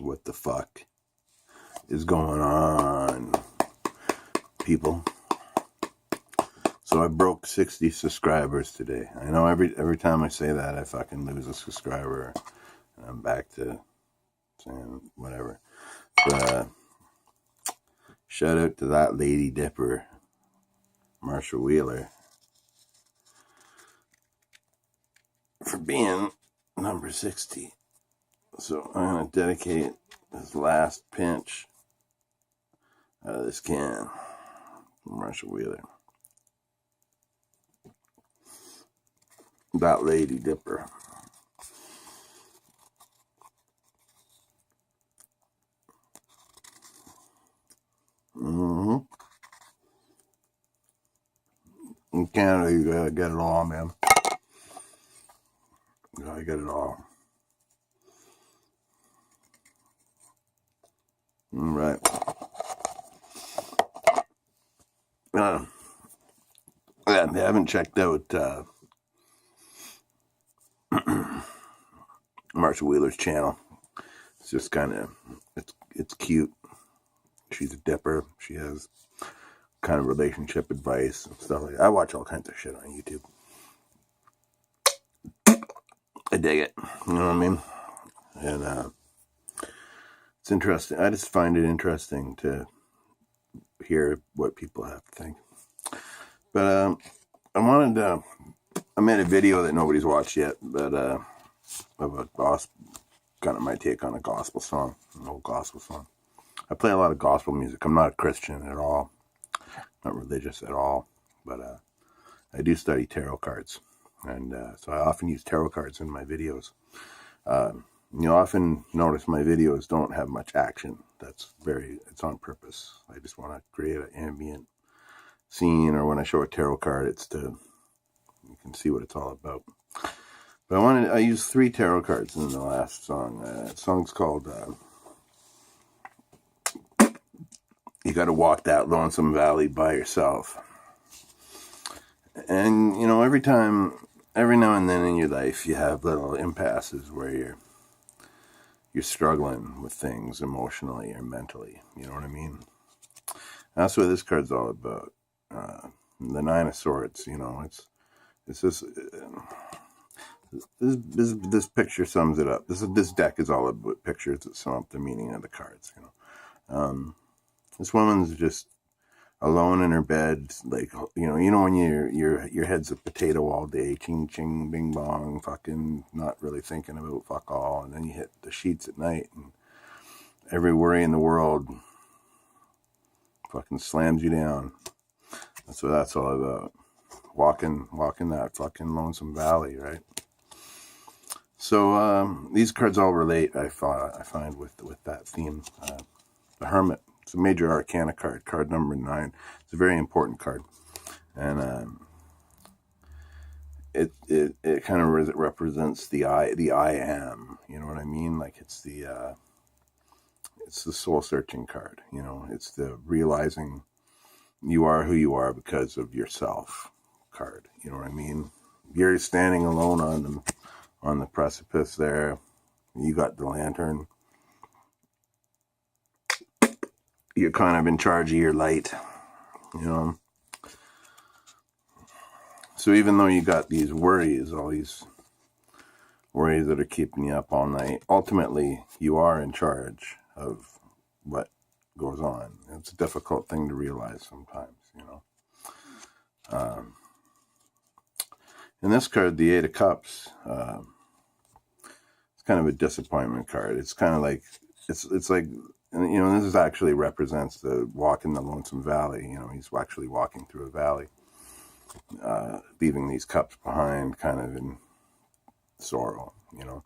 What the fuck is going on, people? So I broke 60 subscribers today. I know every time I say that, I fucking lose a subscriber. And I'm back to saying whatever. But shout out to that Lady Dipper, Marsha Wheeler, for being number 60. So I'm going to dedicate this last pinch out of this can to Marsha Wheeler. That Lady Dipper. Mm-hmm. In Canada, you gotta get it all, man. You gotta get it all. All right. Yeah, if you haven't checked out Marsha Wheeler's channel, it's just kind of, it's cute. She's a dipper. She has kind of relationship advice and stuff like that. I watch all kinds of shit on YouTube. I dig it. You know what I mean? And it's interesting. I just find it interesting to hear what people have to think. But I made a video that nobody's watched yet, but of a gospel, kind of my take on a gospel song, an old gospel song. I play a lot of gospel music. I'm not a Christian at all, not religious at all, but I do study tarot cards, and so I often use tarot cards in my videos. You often notice my videos don't have much action. It's on purpose. I just want to create an ambient scene, or when I show a tarot card, you can see what it's all about. But I used 3 tarot cards in the last song. The song's called You Gotta Walk That Lonesome Valley by Yourself. And, you know, every now and then in your life, you have little impasses where you're struggling with things emotionally or mentally. You know what I mean? That's what this card's all about. The 9 of Swords, you know, it's just, this picture sums it up. This deck is all about pictures that sum up the meaning of the cards, you know. This woman's just alone in her bed, like, you know when your head's a potato all day, ching ching bing bong, fucking not really thinking about fuck all, and then you hit the sheets at night and every worry in the world fucking slams you down. That's what that's all about. Walking that fucking lonesome valley, right? So these cards all relate, I find, with that theme. The Hermit. It's a major arcana card number 9. It's a very important card, and it kind of represents the I am. You know what I mean? Like it's the soul searching card. You know, it's the realizing you are who you are because of yourself card. You know what I mean? You're standing alone on the precipice there. You got the lantern. You're kind of in charge of your light, you know. So even though you got these worries, all these worries that are keeping you up all night, ultimately you are in charge of what goes on. It's a difficult thing to realize sometimes, you know. In this card, the 8 of Cups, it's kind of a disappointment card. It's kind of like, it's like, you know, this actually represents the walk in the lonesome valley. You know, he's actually walking through a valley, leaving these cups behind, kind of in sorrow, you know.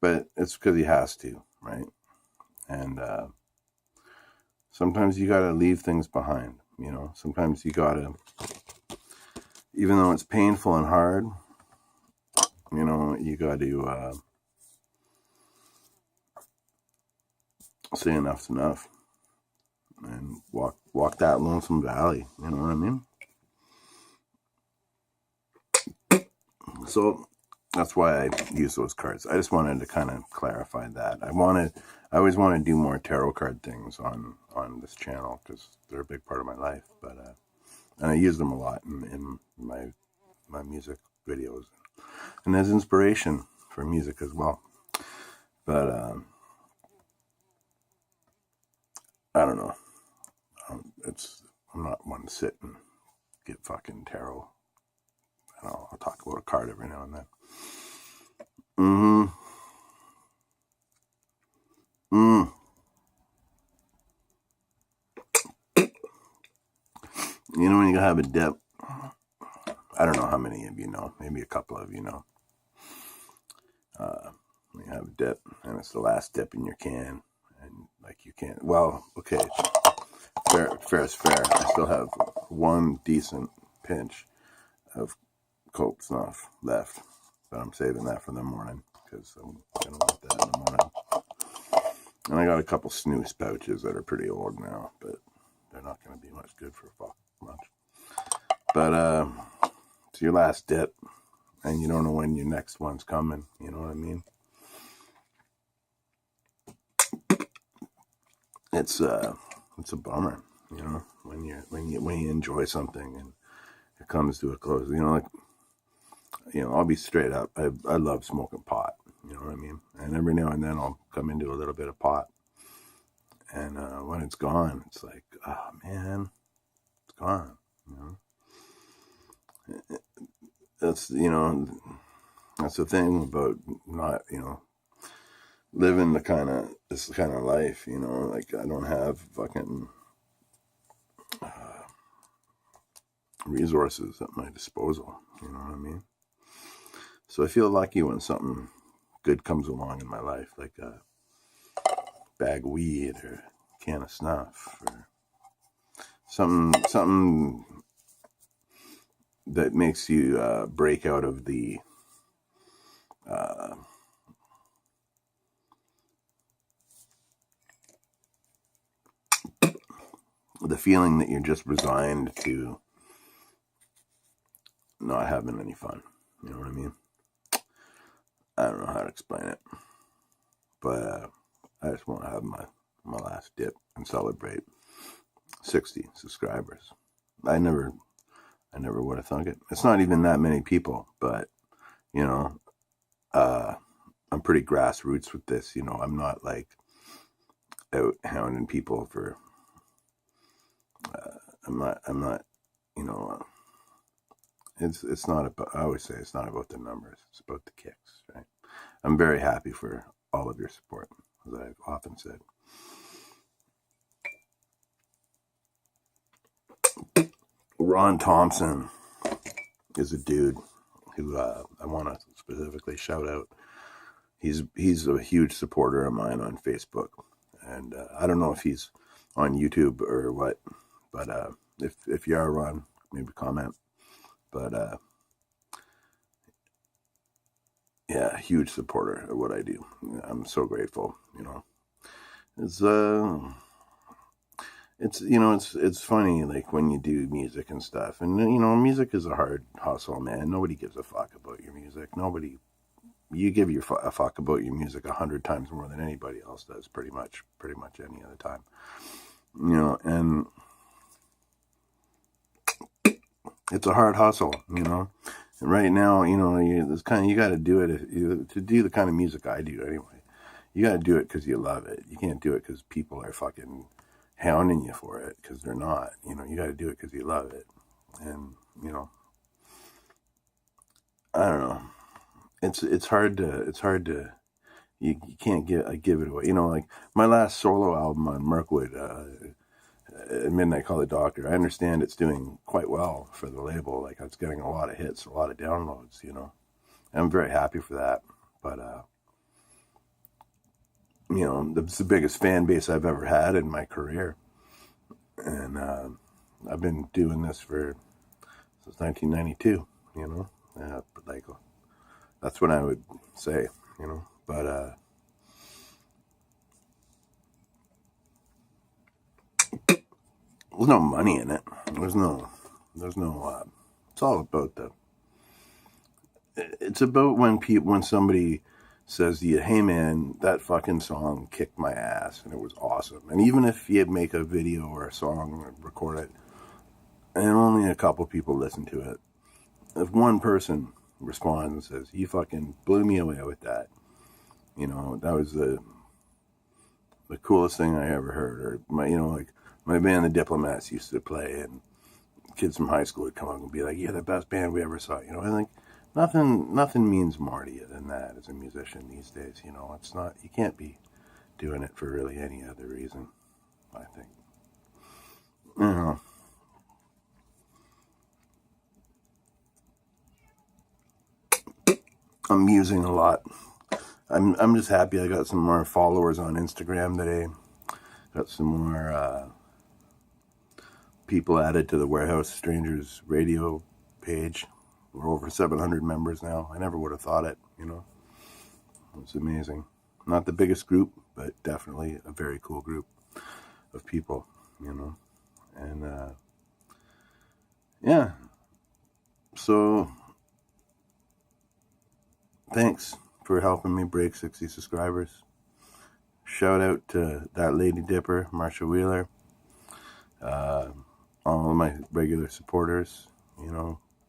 But it's because he has to, right? And sometimes you got to leave things behind, you know. Sometimes you got to, even though it's painful and hard, you know, you got to say enough's enough and walk that lonesome valley. You know what I mean? So that's why I use those cards. I just wanted to kind of clarify that. I I always want to do more tarot card things on this channel because they're a big part of my life. But and I use them a lot in my music videos and as inspiration for music as well. But I don't know. I'm not one to sit and get fucking tarot. I'll talk about a card every now and then. You know when you have a dip, I don't know how many of you know, maybe a couple of you know. When you have a dip and it's the last dip in your can and like you can't, well, okay, fair is fair. I still have one decent pinch of Coke Snuff left, but I'm saving that for the morning because I'm gonna want that in the morning. And I got a couple snooze pouches that are pretty old now, but they're not going to be much good for much. But it's your last dip, and you don't know when your next one's coming. You know what I mean? It's a bummer, you know, when you enjoy something and it comes to a close. You know, like, you know, I'll be straight up. I love smoking pot. You know what I mean? And every now and then I'll come into a little bit of pot. And when it's gone, it's like, oh man, it's gone. You know, that's the thing about not, you know, living this kind of life. You know, like I don't have fucking resources at my disposal. You know what I mean? So I feel lucky when something good comes along in my life, like a bag of weed or a can of snuff or something that makes you break out of the feeling that you're just resigned to not having any fun. You know what I mean? I don't know how to explain it, but I just want to have my last dip and celebrate 60 subscribers. I never would have thunk it. It's not even that many people, but you know, I'm pretty grassroots with this. You know, I'm not like out hounding people for. I'm not. You know, it's not about. I always say it's not about the numbers. It's about the kicks, right? I'm very happy for all of your support, as I've often said. Ron Thompson is a dude who I want to specifically shout out. He's a huge supporter of mine on Facebook, and I don't know if he's on YouTube or what, but if you are, Ron, maybe comment. But yeah, huge supporter of what I do. I'm so grateful. You know, it's funny, like when you do music and stuff, and you know, music is a hard hustle, man. Nobody gives a fuck about your music. You give a fuck about your music 100 times more than anybody else does, pretty much any other time. You know, and it's a hard hustle, you know. And right now, you know, you got to do it to do the kind of music I do anyway. You got to do it because you love it. You can't do it because people are fucking hounding you for it, because they're not. You know, you got to do it because you love it. And you know, I don't know. It's hard to you can't give it away. You know, like my last solo album on Mirkwood, Midnight Call the Doctor, I understand it's doing quite well for the label. Like it's getting a lot of hits, a lot of downloads, you know. I'm very happy for that. But you know, it's the biggest fan base I've ever had in my career. And I've been doing this since 1992, you know. Like that's what I would say, you know. But there's no money in it. There's no. It's all about it's about when somebody says to you, hey man, that fucking song kicked my ass and it was awesome. And even if you make a video or a song or record it, and only a couple people listen to it, if one person responds and says, you fucking blew me away with that, that was the coolest thing I ever heard. Or my band, The Diplomats, used to play, and kids from high school would come up and be like, "You're the best band we ever saw." I think nothing means more to you than that as a musician these days. It's not. You can't be doing it for really any other reason, I think. I'm musing a lot. I'm just happy I got some more followers on Instagram today. Got some more people added to the Warehouse Strangers radio page. We're over 700 members now. I never would have thought it, It's amazing. Not the biggest group, but definitely a very cool group of people, And, yeah. So, thanks for helping me break 60 subscribers. Shout out to that Lady Dipper, Marsha Wheeler. All of my regular supporters,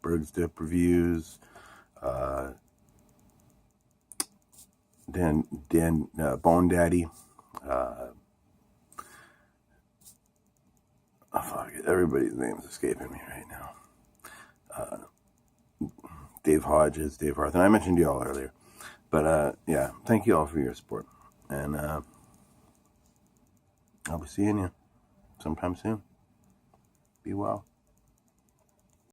Berg's Dip Reviews, Dan Bone Daddy, everybody's name's escaping me right now. Dave Hodges, Dave Harth, and I mentioned you all earlier. But yeah, thank you all for your support, and I'll be seeing you sometime soon. Be well.